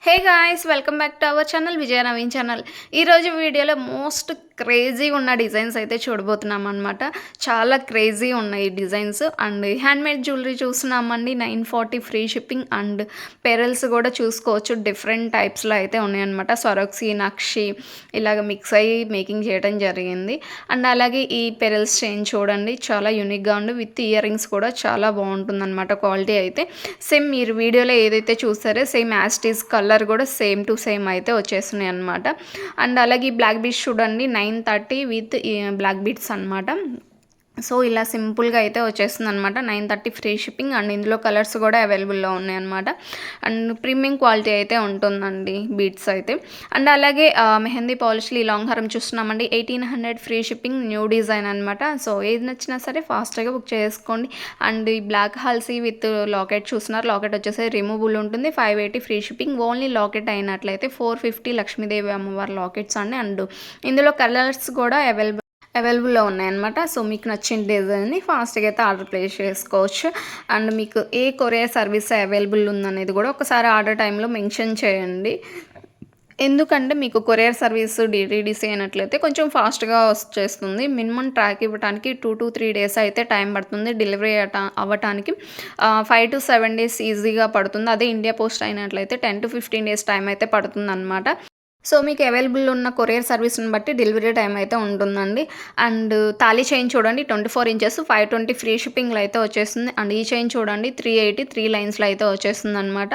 Hey guys, welcome back to our channel Vijaya Naveen channel. ఈరోజు వీడియోలో most crazy ఉన్న designs అయితే చూడబోతున్నాం అనమాట. చాలా క్రేజీ ఉన్నాయి ఈ డిజైన్స్. అండ్ హ్యాండ్మేడ్ జ్యువెలరీ చూస్తున్నామండి, 940 ఫ్రీ షిప్పింగ్. అండ్ పెరల్స్ కూడా చూసుకోవచ్చు, డిఫరెంట్ టైప్స్లో అయితే ఉన్నాయన్నమాట. సొరక్సీ, నక్షి ఇలాగ మిక్స్ అయ్యి మేకింగ్ చేయడం జరిగింది. అండ్ అలాగే ఈ పెరల్స్ చైన్ చూడండి, చాలా యూనిక్గా ఉంది. విత్ ఇయర్ రింగ్స్ కూడా చాలా బాగుంటుంది అనమాట. క్వాలిటీ అయితే సేమ్ మీరు వీడియోలో ఏదైతే చూస్తారో సేమ్ యాస్టీస్ కలర్ కూడా సేమ్ టు సేమ్ అయితే వచ్చేస్తున్నాయి అనమాట. అండ్ అలాగే ఈ బ్లాక్ బీడ్స్ చూడండి, 930 విత్ బ్లాక్ బీడ్స్ అనమాట. సో ఇలా సింపుల్గా అయితే వచ్చేస్తుంది అనమాట. 930 ఫ్రీ షిప్పింగ్. అండ్ ఇందులో కలర్స్ కూడా అవైలబుల్లో ఉన్నాయి అనమాట. అండ్ ప్రీమియం క్వాలిటీ అయితే ఉంటుందండి బీడ్స్ అయితే. అండ్ అలాగే మెహందీ పాలిష్లు ఈ లాంగ్ హారం చూస్తున్నామండి, 1800 ఫ్రీ షిప్పింగ్, న్యూ డిజైన్ అనమాట. సో ఏది నచ్చినా సరే ఫాస్ట్గా బుక్ చేసుకోండి. అండ్ ఈ బ్లాక్ హాల్సీ విత్ లాకెట్ చూస్తున్నారు, లాకెట్ వచ్చేసి రిమూవబుల్ ఉంటుంది, 580 ఫ్రీ షిప్పింగ్. ఓన్లీ లాకెట్ అయినట్లయితే 450 లక్ష్మీదేవి అమ్మవారి లాకెట్స్ అండి. అండ్ ఇందులో కలర్స్ కూడా అవైలబుల్లో ఉన్నాయన్నమాట. సో మీకు నచ్చిన డిజైన్ని ఫాస్ట్గా అయితే ఆర్డర్ ప్లేస్ చేసుకోవచ్చు. అండ్ మీకు ఏ కొరియర్ సర్వీస్ అవైలబుల్ ఉందనేది కూడా ఒకసారి ఆర్డర్ టైంలో మెన్షన్ చేయండి. ఎందుకంటే మీకు కొరియర్ సర్వీస్ డిటీడీసీ అయినట్లయితే కొంచెం ఫాస్ట్గా వచ్చేస్తుంది. మినిమం ట్రాక్ ఇవ్వడానికి 2 to 3 డేస్ అయితే టైం పడుతుంది. డెలివరీ అవ్వటానికి 5 to 7 డేస్ ఈజీగా పడుతుంది. అదే ఇండియా పోస్ట్ అయినట్లయితే 10 to 15 డేస్ టైం అయితే పడుతుంది అనమాట. సో మీకు అవైలబుల్ ఉన్న కొరియర్ సర్వీస్ని బట్టి డెలివరీ టైం అయితే ఉంటుందండి. అండ్ తాళీ చైన్ చూడండి, 24 ఇంచెస్, 520 ఫ్రీ షిప్పింగ్లో అయితే వచ్చేస్తుంది. అండ్ ఈ చైన్ చూడండి, 380 3 లైన్స్లో అయితే వచ్చేస్తుంది అనమాట.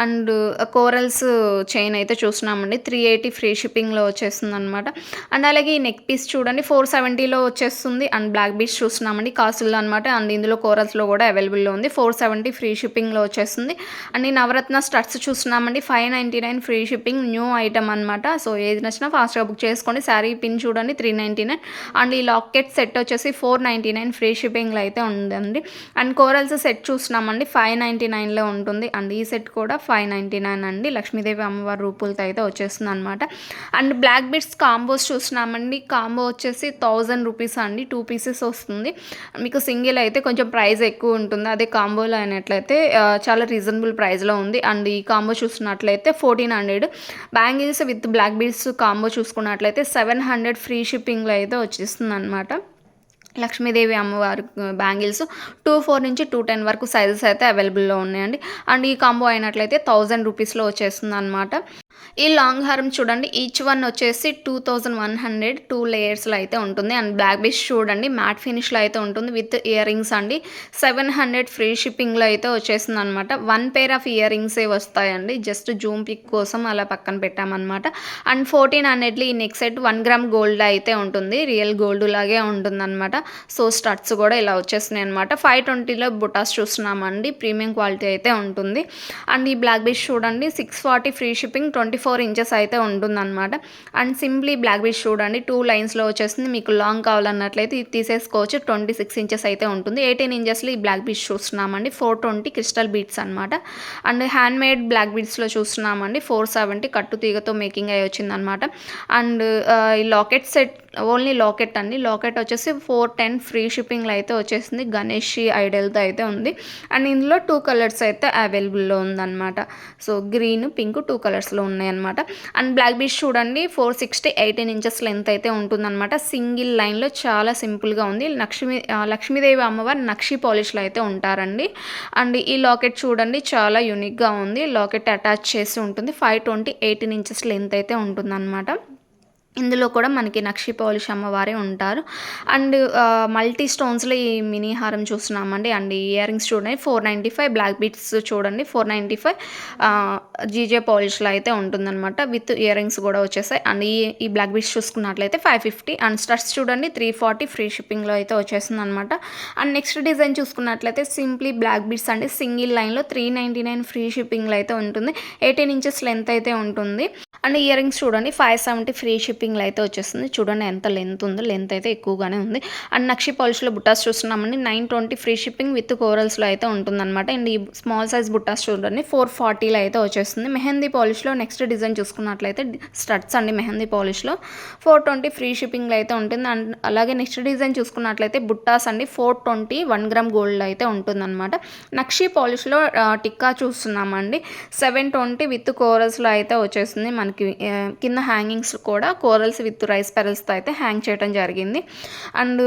అండ్ కోరల్స్ చైన్ అయితే చూస్తున్నామండి, 380 ఫ్రీ షిప్పింగ్లో వచ్చేస్తుంది అనమాట. అండ్ అలాగే ఈ నెక్ పీస్ చూడండి, 470లో వచ్చేస్తుంది. అండ్ బ్లాక్ బీడ్స్ చూస్తున్నామండి, కాసుల్లో అనమాట. అండ్ ఇందులో కోరల్స్లో కూడా అవైలబుల్లో ఉంది, 470 ఫ్రీ షిప్పింగ్లో వచ్చేస్తుంది. అండ్ ఈ నవరత్న స్టడ్స్ చూస్తున్నామండి, 599 ఫ్రీ షిప్పింగ్, న్యూ ఐటమ్ అనమాట. సో ఏది నచ్చినా ఫాస్ట్గా బుక్ చేసుకోండి. శారీ పిన్ చూడండి, 399. అండ్ ఈ లాకెట్ సెట్ వచ్చేసి 499 ఫ్రీ షిప్పింగ్లో అయితే ఉందండి. అండ్ కోరల్స్ సెట్ చూస్తున్నామండి, 599లో ఉంటుంది. అండ్ ఈ సెట్ కూడా 599 అండి. లక్ష్మీదేవి అమ్మవారి రూపులతో అయితే వచ్చేస్తుంది అనమాట. అండ్ బ్లాక్ బీడ్స్ కాంబోస్ చూస్తున్నామండి, కాంబో వచ్చేసి 1000 రూపీస్ అండి, 2 పీసెస్ వస్తుంది. మీకు సింగిల్ అయితే కొంచెం ప్రైస్ ఎక్కువ ఉంటుంది, అదే కాంబోలో అయినట్లయితే చాలా రీజనబుల్ ప్రైస్లో ఉంది. అండ్ ఈ కాంబో చూస్తున్నట్లయితే 1400. Bangles with black beads combo చూసుకున్నట్లయితే 700 ఫ్రీ షిప్పింగ్లో అయితే వచ్చేస్తుంది అనమాట. లక్ష్మీదేవి అమ్మవారి బ్యాంగిల్స్ 24 నుంచి 210 వరకు సైజెస్ అయితే అవైలబుల్లో ఉన్నాయండి. అండ్ ఈ కాంబో అయినట్లయితే 1000 రూపీస్లో వచ్చేస్తుంది అనమాట. ఈ లాంగ్ హారం చూడండి, ఈచ్ వన్ వచ్చేసి 2100 2 లేయర్స్లో అయితే ఉంటుంది. అండ్ బ్లాక్ బీడ్స్ చూడండి, మ్యాట్ ఫినిష్లో అయితే ఉంటుంది విత్ ఇయర్ రింగ్స్ అండి, 700 ఫ్రీ షిప్పింగ్లో అయితే వచ్చేస్తుంది అనమాట. 1 పేర్ ఆఫ్ ఇయర్ రింగ్సే వస్తాయండి, జస్ట్ జూమ్ పిక్ కోసం అలా పక్కన పెట్టామన్నమాట. అండ్ 1400 ఈ నెక్ సెట్ 1 గ్రామ్ గోల్డ్ అయితే ఉంటుంది, రియల్ గోల్డ్ లాగే ఉంటుంది అనమాట. సో స్టడ్స్ కూడా ఇలా వచ్చేస్తున్నాయి అనమాట. 520లో బుటాస్ చూస్తున్నామండి, ప్రీమియం క్వాలిటీ అయితే ఉంటుంది. అండ్ ఈ బ్లాక్ బీడ్స్ చూడండి, 640 ఫ్రీ షిప్పింగ్, 24 ఇంచెస్ అయితే ఉంటుందన్నమాట. అండ్ సింప్లీ బ్లాక్ బీడ్స్ చూడండి, 2 లైన్స్లో వచ్చేస్తుంది. మీకు లాంగ్ కావాలన్నట్లయితే ఇది తీసేసుకోవచ్చు, 26 ఇంచెస్ అయితే ఉంటుంది. 18 ఇంచెస్లో ఈ బ్లాక్ బీడ్స్ చూస్తున్నామండి, 420 క్రిస్టల్ బీడ్స్ అనమాట. అండ్ హ్యాండ్మేడ్ బ్లాక్ బీడ్స్లో చూస్తున్నామండి, 470 కట్టు తీగతో మేకింగ్ అయ్యి వచ్చిందనమాట. అండ్ ఈ లాకెట్ సెట్ ఓన్లీ లాకెట్ అండి, లాకెట్ వచ్చేసి 410 ఫ్రీ షిప్పింగ్లో అయితే వచ్చేసింది. గణేష్ ఐడల్తో అయితే ఉంది. అండ్ ఇందులో 2 కలర్స్ అయితే అవైలబుల్లో ఉందన్నమాట. సో గ్రీన్, పింక్ 2 కలర్స్లో ఉన్నాయన్నమాట. అండ్ బ్లాక్ బీడ్స్ చూడండి, 460 18 ఇంచెస్ లెంత్ అయితే ఉంటుందన్నమాట. సింగిల్ లైన్లో చాలా సింపుల్గా ఉంది. లక్ష్మీదేవి అమ్మవారు నక్షి పాలిష్లో అయితే ఉంటారండి. అండ్ ఈ లాకెట్ చూడండి, చాలా యూనిక్గా ఉంది. లాకెట్ అటాచ్ చేసి ఉంటుంది, 520 18 ఇంచెస్ లెంత్ అయితే ఉంటుందన్నమాట. ఇందులో కూడా మనకి నక్షి పాలిష్ అమ్మవారే ఉంటారు. అండ్ మల్టీ స్టోన్స్లో ఈ మినీ హారం చూస్తున్నామండి. అండ్ ఈ ఇయర్ రింగ్స్ చూడండి, 495. బ్లాక్ బీడ్స్ చూడండి, 495 జీజే పాలిష్లో అయితే ఉంటుందన్నమాట. విత్ ఇయర్ రింగ్స్ కూడా వచ్చేసాయి. అండ్ ఈ బ్లాక్ బీడ్స్ చూసుకున్నట్లయితే 550. అండ్ స్టడ్స్ చూడండి, 340 ఫ్రీ షిప్పింగ్లో అయితే వచ్చేస్తుంది అనమాట. అండ్ నెక్స్ట్ డిజైన్ చూసుకున్నట్లయితే సింప్లీ బ్లాక్ బీడ్స్ అండి, సింగిల్ లైన్లో 399 ఫ్రీ షిప్పింగ్లో అయితే ఉంటుంది. 18 ఇంచెస్ లెంత్ అయితే ఉంటుంది. అండ్ ఇయర్ రింగ్స్ చూడండి 570 ఫ్రీ షిప్పింగ్లో అయితే వచ్చేస్తుంది. చూడండి ఎంత లెంత్ ఉందో, లెంత్ అయితే ఎక్కువగానే ఉంది. అండ్ నక్షి పాలిష్లో బుట్టాస్ చూస్తున్నామండి 920 ఫ్రీ షిప్పింగ్ విత్ కోరల్స్లో అయితే ఉంటుందన్నమాట. అండ్ ఈ స్మాల్ సైజ్ బుట్టాస్ చూడండి 440లో అయితే వచ్చేస్తుంది. మెహందీ పాలిష్లో నెక్స్ట్ డిజైన్ చూసుకున్నట్లయితే స్టడ్స్ అండి మెహందీ పాలిష్లో 420 ఫ్రీ షిప్పింగ్లో అయితే ఉంటుంది. అండ్ అలాగే నెక్స్ట్ డిజైన్ చూసుకున్నట్లయితే బుట్టాస్ అండి 420 1 గ్రామ్ గోల్డ్లో అయితే ఉంటుందన్నమాట. నక్షి పాలిష్లో టిక్కా చూస్తున్నామండి 720 విత్ కోరల్స్లో అయితే వచ్చేస్తుంది. మనకి కింద హ్యాంగింగ్స్ కూడా కోరల్స్ విత్ రైస్ పెరల్స్తో అయితే హ్యాంగ్ చేయడం జరిగింది. అండ్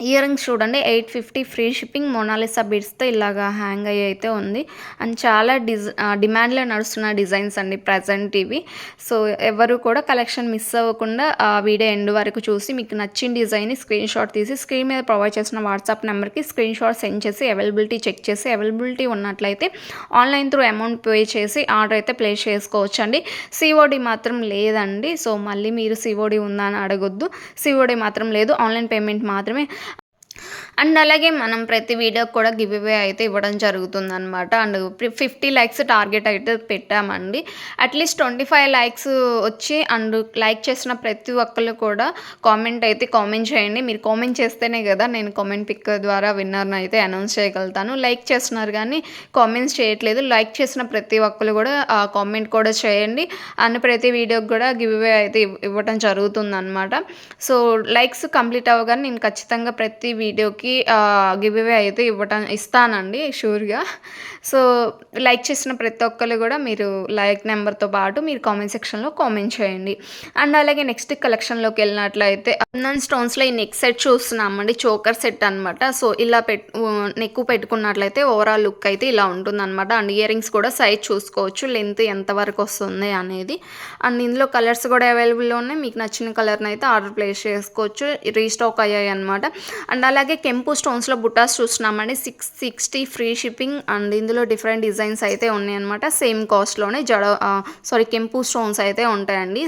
ఇయర్ రింగ్స్ చూడండి 850 ఫ్రీ షిప్పింగ్ మొనాలిసా బీడ్స్తో ఇలాగా హ్యాంగ్ అయ్యి అయితే ఉంది. అండ్ చాలా డిమాండ్లో నడుస్తున్న డిజైన్స్ అండి ప్రజెంట్ ఇవి. సో ఎవరు కూడా కలెక్షన్ మిస్ అవ్వకుండా ఆ వీడియో ఎండ్ వరకు చూసి మీకు నచ్చిన డిజైన్ని స్క్రీన్ షాట్ తీసి స్క్రీన్ మీద ప్రొవైడ్ చేసిన వాట్సాప్ నెంబర్కి స్క్రీన్ షాట్ సెండ్ చేసి అవైలబిలిటీ చెక్ చేసి అవైలబిలిటీ ఉన్నట్లయితే ఆన్లైన్ త్రూ అమౌంట్ పే చేసి ఆర్డర్ అయితే ప్లేస్ చేసుకోవచ్చు అండి. సిఓడి మాత్రం లేదండి. సో మళ్ళీ మీరు సిఓడి ఉందా అని అడగొద్దు. సిఓడి మాత్రం లేదు, ఆన్లైన్ పేమెంట్ మాత్రమే. అండ్ అలాగే మనం ప్రతి వీడియోకి కూడా గివ్ అవే అయితే ఇవ్వడం జరుగుతుందన్నమాట. అండ్ 50 లైక్స్ టార్గెట్ అయితే పెట్టామండి. అట్లీస్ట్ 25 లైక్స్ వచ్చి అండ్ లైక్ చేసిన ప్రతి ఒక్కళ్ళు కూడా కామెంట్ చేయండి. మీరు కామెంట్ చేస్తేనే కదా నేను కామెంట్ పిక్ ద్వారా విన్నర్ని అయితే అనౌన్స్ చేయగలుగుతాను. లైక్ చేస్తున్నారు కానీ కామెంట్స్ చేయట్లేదు. లైక్ చేసిన ప్రతి ఒక్కళ్ళు కూడా కామెంట్ కూడా చేయండి. అండ్ ప్రతి వీడియోకి కూడా గివ్ అవే అయితే ఇవ్వడం జరుగుతుందన్నమాట. సో లైక్స్ కంప్లీట్ అవ్వగానే నేను ఖచ్చితంగా ప్రతి వీడియోకి గివ్ అవే అయితే ఇస్తానండి షూర్గా. సో లైక్ చేసిన ప్రతి ఒక్కరు కూడా మీరు లైక్ నెంబర్తో పాటు మీరు కామెంట్ సెక్షన్లో కామెంట్ చేయండి. అండ్ అలాగే నెక్స్ట్ కలెక్షన్లోకి వెళ్ళినట్లయితే అబ్నన్ స్టోన్స్లో ఈ నెక్ సెట్ చూస్తున్నామండి, చోకర్ సెట్ అనమాట. సో ఇలా నెక్ పెట్టుకున్నట్లయితే ఓవరాల్ లుక్ అయితే ఇలా ఉంటుందన్నమాట. అండ్ ఇయర్ రింగ్స్ కూడా సైజ్ చూసుకోవచ్చు, లెంత్ ఎంతవరకు వస్తుంది అనేది. అండ్ ఇందులో కలర్స్ కూడా అవైలబుల్లో ఉన్నాయి. మీకు నచ్చిన కలర్ని అయితే ఆర్డర్ ప్లేస్ చేసుకోవచ్చు. రీస్టాక్ అయ్యాయి అనమాట. అండ్ అలాగే కెంపు స్టోన్స్లో బుటాస్ చూస్తున్నామండి 660 ఫ్రీ షిప్పింగ్. అండ్ ఇందులో డిఫరెంట్ డిజైన్స్ అయితే ఉన్నాయి అనమాట. సేమ్ కాస్ట్లోనే కెంపు స్టోన్స్ అయితే ఉంటాయండి.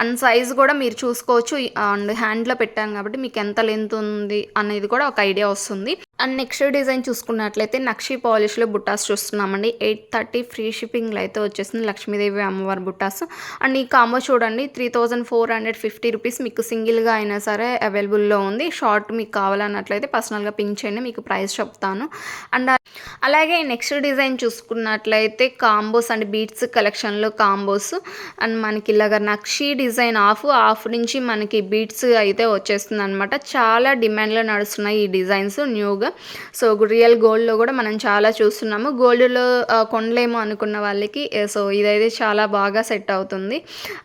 అండ్ సైజ్ కూడా మీరు చూసుకోవచ్చు. అండ్ హ్యాండ్లో పెట్టాం కాబట్టి మీకు ఎంత లెంత్ ఉంది అనేది కూడా ఒక ఐడియా వస్తుంది. అండ్ నెక్స్ట్ డిజైన్ చూసుకున్నట్లయితే నక్షి పాలిష్లో బుట్టాస్ చూస్తున్నామండి 830 ఫ్రీ షిప్పింగ్లో అయితే వచ్చేసింది. లక్ష్మీదేవి అమ్మవారి బుట్టాస్. అండ్ ఈ కాంబో చూడండి 3450 రూపీస్ మీకు సింగిల్గా అయినా సరే అవైలబుల్లో ఉంది. షార్ట్ మీకు కావాలన్నట్లయితే పర్సనల్గా పింక్ చేయండి, మీకు ప్రైస్ చెప్తాను. అండ్ అలాగే నెక్స్ట్ డిజైన్ చూసుకున్నట్లయితే కాంబోస్ అండ్ బీట్స్ కలెక్షన్లో కాంబోస్. అండ్ మనకి ఇలాగ నక్షి డిజైన్ ఆఫ్ నుంచి మనకి బీట్స్ అయితే వచ్చేస్తుంది అనమాట. చాలా డిమాండ్లో నడుస్తున్నాయి ఈ డిజైన్స్ న్యూగా. సో రియల్ గోల్డ్లో కూడా మనం చాలా చూస్తున్నాము. గోల్డ్లో కొనలేము అనుకున్న వాళ్ళకి సో ఇదైతే చాలా బాగా సెట్ అవుతుంది.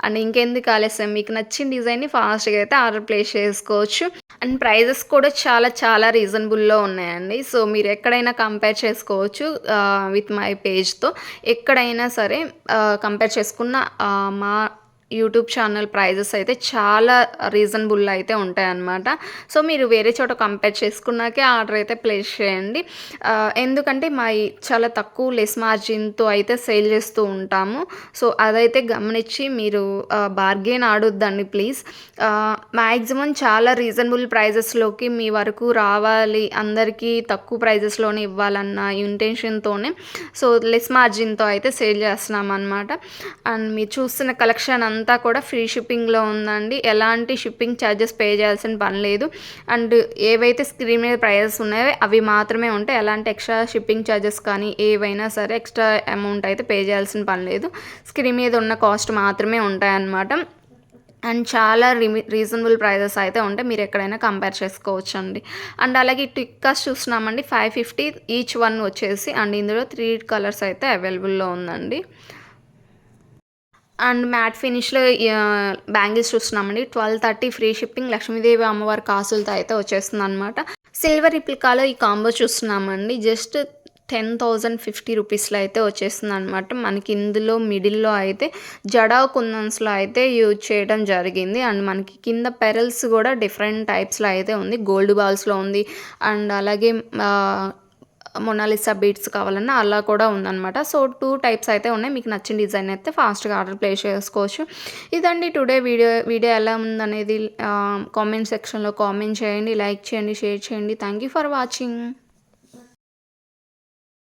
అండ్ ఇంకెందుకు ఆలస్యం, మీకు నచ్చిన డిజైన్ని ఫాస్ట్గా అయితే ఆర్డర్ ప్లేస్ చేసుకోవచ్చు. అండ్ ప్రైజెస్ కూడా చాలా రీజనబుల్లో ఉన్నాయండి. సో మీరు ఎక్కడైనా కంపేర్ చేసుకోవచ్చు విత్ మై పేజ్తో. ఎక్కడైనా సరే కంపేర్ చేసుకున్న మా యూట్యూబ్ ఛానల్ ప్రైజెస్ అయితే చాలా రీజనబుల్ అయితే ఉంటాయన్నమాట. సో మీరు వేరే చోట కంపేర్ చేసుకున్నాకే ఆర్డర్ అయితే ప్లేస్ చేయండి. ఎందుకంటే చాలా తక్కువ లెస్ మార్జిన్తో అయితే సేల్ చేస్తూ ఉంటాము. సో అదైతే గమనించి మీరు బార్గెన్ ఆడొద్దండి ప్లీజ్. మ్యాక్సిమం చాలా రీజనబుల్ ప్రైజెస్లోకి మీ వరకు రావాలి, అందరికీ తక్కువ ప్రైజెస్లోనే ఇవ్వాలన్న ఇంటెన్షన్తోనే సో లెస్ మార్జిన్తో అయితే సేల్ చేస్తున్నాం అనమాట. అండ్ మీరు చూస్తున్న కలెక్షన్ అంతా కూడా ఫ్రీ షిప్పింగ్లో ఉందండి. ఎలాంటి షిప్పింగ్ ఛార్జెస్ పే చేయాల్సిన పని లేదు. అండ్ ఏవైతే స్క్రీన్ మీద ప్రైజెస్ ఉన్నాయో అవి మాత్రమే ఉంటాయి. ఎలాంటి ఎక్స్ట్రా షిప్పింగ్ ఛార్జెస్ కానీ ఏవైనా సరే ఎక్స్ట్రా అమౌంట్ అయితే పే చేయాల్సిన పని లేదు. స్క్రీన్ మీద ఉన్న కాస్ట్ మాత్రమే ఉంటాయన్నమాట. అండ్ చాలా రీజనబుల్ ప్రైజెస్ అయితే ఉంటాయి, మీరు ఎక్కడైనా కంపేర్ చేసుకోవచ్చు అండి. అండ్ అలాగే టిక్కాస్ చూస్తున్నామండి 550 ఈచ్ వన్ వచ్చేసి. అండ్ ఇందులో 3 కలర్స్ అయితే అవైలబుల్లో ఉందండి. అండ్ మ్యాట్ ఫినిష్లో బ్యాంగిల్స్ చూస్తున్నామండి 1230 ఫ్రీ షిప్పింగ్. లక్ష్మీదేవి అమ్మవారి కాసులతో అయితే వచ్చేస్తుంది అనమాట. సిల్వర్ రిప్లికాలో ఈ కాంబో చూస్తున్నామండి జస్ట్ 10,050 రూపీస్లో అయితే వచ్చేస్తుంది అనమాట. మనకి ఇందులో మిడిల్లో అయితే జడా కుందన్స్లో అయితే యూజ్ చేయడం జరిగింది. అండ్ మనకి కింద పెరల్స్ కూడా డిఫరెంట్ టైప్స్లో అయితే ఉంది. గోల్డ్ బాల్స్లో ఉంది. అండ్ అలాగే మొనాలిసా బీట్స్ కావాలన్నా అలా కూడా ఉందన్నమాట. సో 2 టైప్స్ అయితే ఉన్నాయి. మీకు నచ్చిన డిజైన్ అయితే ఫాస్ట్గా ఆర్డర్ ప్లేస్ చేసుకోవచ్చు. ఇదండి టుడే వీడియో ఎలా ఉందనేది కామెంట్ సెక్షన్లో కామెంట్ చేయండి, లైక్ చేయండి, షేర్ చేయండి. Thank you for watching.